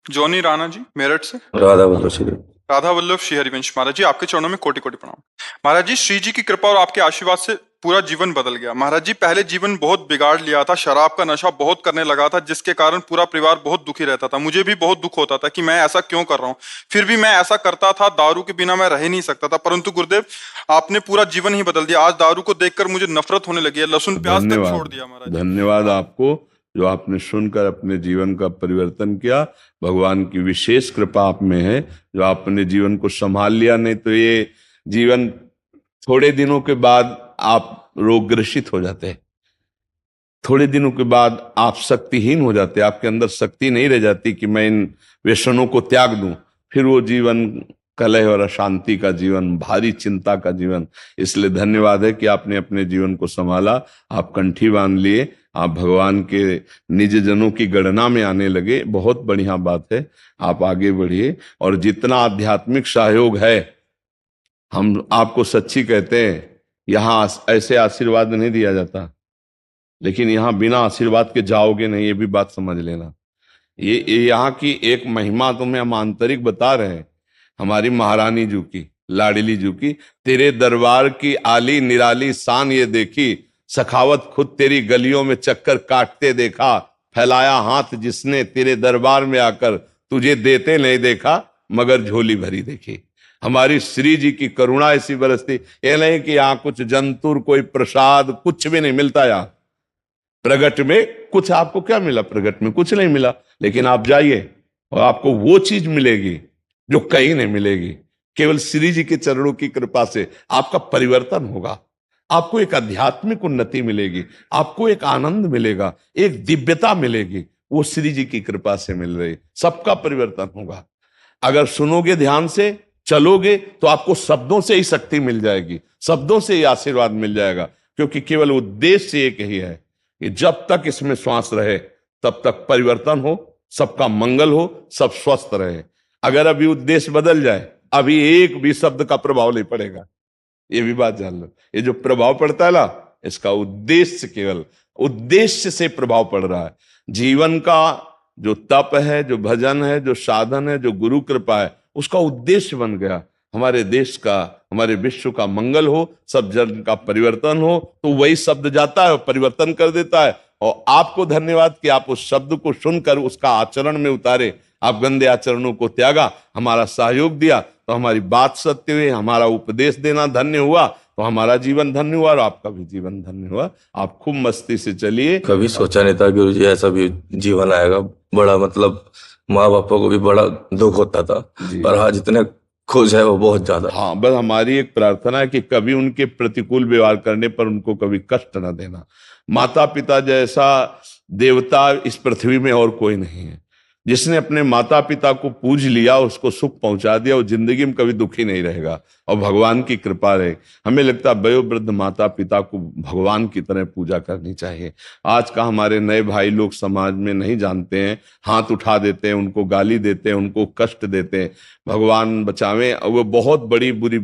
Johnny Rana ji, Meerut से। राधा वल्लभ श्री। राधा वल्लभ श्री हरिवंश। महाराज जी, आपके चरणों में कोटि कोटि प्रणाम। महाराज जी, श्री जी की कृपा और आपके आशीर्वाद से पूरा जीवन बदल गया। महाराज जी, पहले जीवन बहुत बिगाड़ लिया था, शराब का नशा बहुत करने लगा था, जिसके कारण पूरा परिवार बहुत दुखी रहता था। मुझे भी बहुत दुख होता था कि मैं ऐसा क्यों कर रहा हूँ। फिर भी मैं ऐसा करता था, दारू के बिना मैं रह ही नहीं सकता था। परंतु गुरुदेव, आपने पूरा जीवन ही बदल दिया। आज दारू को देखकर मुझे नफरत होने लगी है, लहसुन प्याज तक छोड़ धन्यवाद। दिया। महाराज जी, धन्यवाद आपको, जो आपने सुनकर अपने जीवन का परिवर्तन किया। भगवान की विशेष कृपा आप में है, जो आपने जीवन को संभाल लिया। नहीं तो ये जीवन थोड़े दिनों के बाद आप रोगग्रसित हो जाते हैं, थोड़े दिनों के बाद आप शक्तिहीन हो जाते हैं, आपके अंदर शक्ति नहीं रह जाती कि मैं इन व्यसनों को त्याग दूं। फिर वो जीवन कलह और अशांति का जीवन, भारी चिंता का जीवन। इसलिए धन्यवाद है कि आपने अपने जीवन को संभाला, आप कंठी बांध लिए, आप भगवान के निज जनों की गणना में आने लगे। बहुत बढ़िया बात है, आप आगे बढ़िए। और जितना आध्यात्मिक सहयोग है, हम आपको सच्ची कहते हैं, यहाँ ऐसे आशीर्वाद नहीं दिया जाता, लेकिन यहाँ बिना आशीर्वाद के जाओगे नहीं, ये भी बात समझ लेना। ये यहाँ की एक महिमा तुम्हें हम आंतरिक बता रहे हैं, हमारी महारानी जी की, लाडली जी की। तेरे दरबार की आली निराली शान ये देखी, सखावत खुद तेरी गलियों में चक्कर काटते देखा। फैलाया हाथ जिसने तेरे दरबार में आकर, तुझे देते नहीं देखा मगर झोली भरी देखी। हमारी श्री जी की करुणा ऐसी बरसती। ये नहीं कि यहाँ कुछ जंतुर, कोई प्रसाद, कुछ भी नहीं मिलता। यहाँ प्रगट में कुछ आपको क्या मिला? प्रगट में कुछ नहीं मिला, लेकिन आप जाइए और आपको वो चीज मिलेगी जो कहीं नहीं मिलेगी। केवल श्री जी के चरणों की कृपा से आपका परिवर्तन होगा, आपको एक आध्यात्मिक उन्नति मिलेगी, आपको एक आनंद मिलेगा, एक दिव्यता मिलेगी। वो श्री जी की कृपा से मिल रही। सबका परिवर्तन होगा। अगर सुनोगे, ध्यान से चलोगे, तो आपको शब्दों से ही शक्ति मिल जाएगी, शब्दों से ही आशीर्वाद मिल जाएगा। क्योंकि केवल उद्देश्य एक ही है कि जब तक इसमें श्वास रहे तब तक परिवर्तन हो, सबका मंगल हो, सब स्वस्थ रहे। अगर अभी उद्देश्य बदल जाए, अभी एक भी शब्द का प्रभाव नहीं पड़ेगा। ये भी बात जान लो। ये जो प्रभाव पड़ता है ना, इसका उद्देश्य, केवल उद्देश्य से प्रभाव पड़ रहा है। जीवन का जो तप है, जो भजन है, जो साधन है, जो गुरु कृपा है, उसका उद्देश्य बन गया हमारे देश का, हमारे विश्व का मंगल हो, सब जन का परिवर्तन हो। तो वही शब्द जाता है और परिवर्तन कर देता है। और आपको धन्यवाद कि आप उस शब्द को सुनकर उसका आचरण में उतारे। आप गंदे आचरणों को त्यागा, हमारा सहयोग दिया, तो हमारी बात सत्य हुई, हमारा उपदेश देना धन्य हुआ, तो हमारा जीवन धन्य हुआ और आपका भी जीवन धन्य हुआ। आप खूब मस्ती से चलिए। कभी सोचा नहीं था गुरु जी ऐसा भी जीवन आएगा। बड़ा मतलब माँ बापा को भी बड़ा दुख होता था, पर आज इतने खुश है वो, बहुत ज्यादा। हाँ, बस हमारी एक प्रार्थना है कि कभी उनके प्रतिकूल व्यवहार करने पर उनको कभी कष्ट न देना। माता पिता जैसा देवता इस पृथ्वी में और कोई नहीं है। जिसने अपने माता पिता को पूज लिया, उसको सुख पहुंचा दिया, वो जिंदगी में कभी दुखी नहीं रहेगा और भगवान की कृपा रहे। हमें लगता है वयोवृद्ध माता पिता को भगवान की तरह पूजा करनी चाहिए। आज का हमारे नए भाई लोग समाज में नहीं जानते हैं, हाथ उठा देते हैं, उनको गाली देते हैं, उनको कष्ट देते हैं। भगवान बचावे, वो बहुत बड़ी बुरी,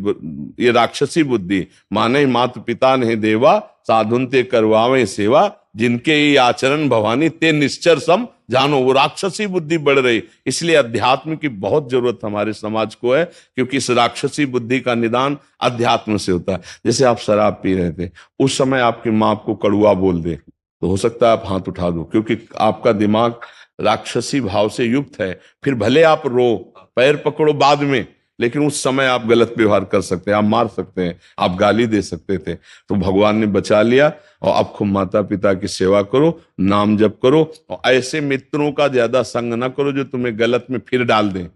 ये राक्षसी बुद्धि। माने मात पिता ने देवा, साधुन ते करवावे सेवा, जिनके ये आचरण भवानी ते निश्चर सम जानो। वो राक्षसी बुद्धि बढ़ रही। इसलिए अध्यात्म की बहुत जरूरत हमारे समाज को है, क्योंकि इस राक्षसी बुद्धि का निदान अध्यात्म से होता है। जैसे आप शराब पी रहे थे, उस समय आपकी माँ आपको कड़ुआ बोल दे, तो हो सकता है आप हाथ उठा दो, क्योंकि आपका दिमाग राक्षसी भाव से युक्त है। फिर भले आप रो, पैर पकड़ो बाद में, लेकिन उस समय आप गलत व्यवहार कर सकते हैं, आप मार सकते हैं, आप गाली दे सकते थे। तो भगवान ने बचा लिया। और अब खूब माता पिता की सेवा करो, नाम जप करो, और ऐसे मित्रों का ज्यादा संग ना करो जो तुम्हें गलत में फिर डाल दें।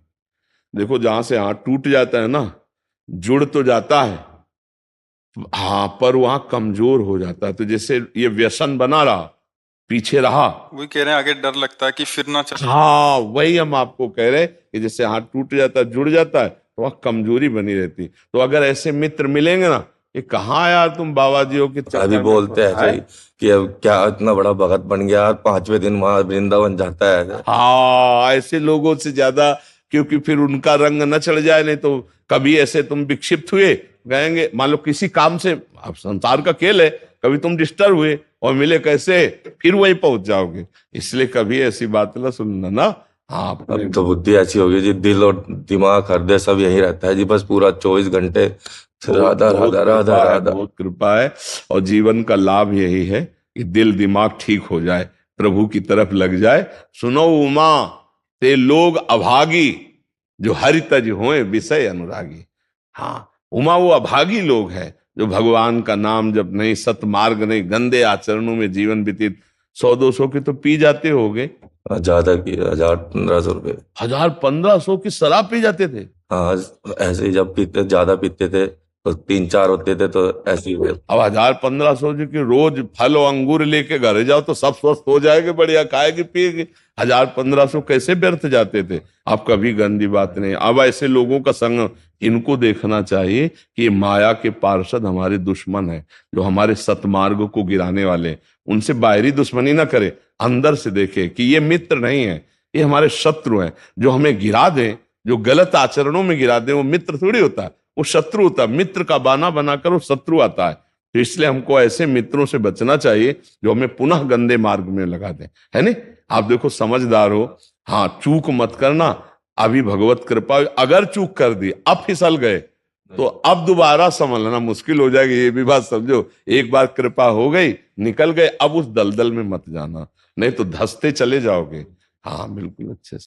देखो, जहां से हाथ टूट जाता है ना, जुड़ तो जाता है, हाँ, पर वहां कमजोर हो जाता है। तो जैसे ये व्यसन बना रहा, पीछे रहा, वही कह रहे हैं, आगे डर लगता है कि फिर ना चले। हाँ, वही हम आपको कह रहे हैं कि जैसे हाथ टूट जाता है, जुड़ जाता है, तो वह कमजोरी बनी रहती। तो अगर ऐसे मित्र मिलेंगे ना, ये कहाँ यार तुम बाबा जी हो कि अभी बोलते हैं ऐसे ही कि अब क्या इतना बड़ा भगत बन गया, 5वें दिन वहां वृंदावन जाता है। हाँ, ऐसे लोगों से ज्यादा, क्योंकि फिर उनका रंग न चढ़ जाए। नहीं तो कभी ऐसे तुम विक्षिप्त हुए, गएंगे, मान लो किसी काम से, अब संसार का खेल है, कभी तुम डिस्टर्ब हुए और मिले कैसे, फिर वही पहुंच जाओगे। इसलिए कभी ऐसी बात ना सुनना ना, हाँ अपने अब तो बुद्धि ऐसी होगी जी, दिल और दिमाग हृदय सब यही रहता है जी, बस पूरा 24 घंटे राधा बहुत राधा राधा कृपा है, राधा। बहुत कृपा है। और जीवन का लाभ यही है कि दिल दिमाग ठीक हो जाए, प्रभु की तरफ लग जाए। सुनो उमा ते लोग अभागी, जो हरि तज होए विषय अनुरागी। हाँ, उमा वो अभागी लोग हैं जो भगवान का नाम जब नहीं, सतमार्ग नहीं, गंदे आचरणों में जीवन व्यतीत। 100-200 की तो पी जाते होगे, ज्यादा की 1000-1500 रुपये। 1000-1500 की शराब पी जाते थे। हाँ, ऐसे ही जब पीते ज्यादा पीते थे तो 3-4 होते थे तो ऐसे ही हुए। अब 1000-1500 जो कि रोज फल और अंगूर लेके घर जाओ तो सब स्वस्थ हो जाएंगे, बढ़िया खाएगी पिएगी। 1000-1500 कैसे व्यर्थ जाते थे। अब कभी गंदी बात नहीं। अब ऐसे लोगों का संग, इनको देखना चाहिए कि ये माया के पार्षद हमारे दुश्मन है, जो हमारे सतमार्ग को गिराने वाले। उनसे बाहरी दुश्मनी ना करे, अंदर से देखे कि ये मित्र नहीं है, ये हमारे शत्रु हैं। जो हमें गिरा दें, जो गलत आचरणों में गिरा दें, वो मित्र थोड़ी होता है, वो शत्रु होता है। मित्र का बाना बनाकर वो शत्रु आता है। तो इसलिए हमको ऐसे मित्रों से बचना चाहिए जो हमें पुनः गंदे मार्ग में लगा दें, है नहीं। आप देखो, समझदार हो, हाँ चूक मत करना। अभी भगवत कृपा, अगर चूक कर दी, अब फिसल गए तो अब दोबारा संभलना मुश्किल हो जाएगी। ये भी बात समझो, एक बार कृपा हो गई, निकल गए, अब उस दलदल में मत जाना, नहीं तो धंसते चले जाओगे। हाँ बिल्कुल, अच्छे से।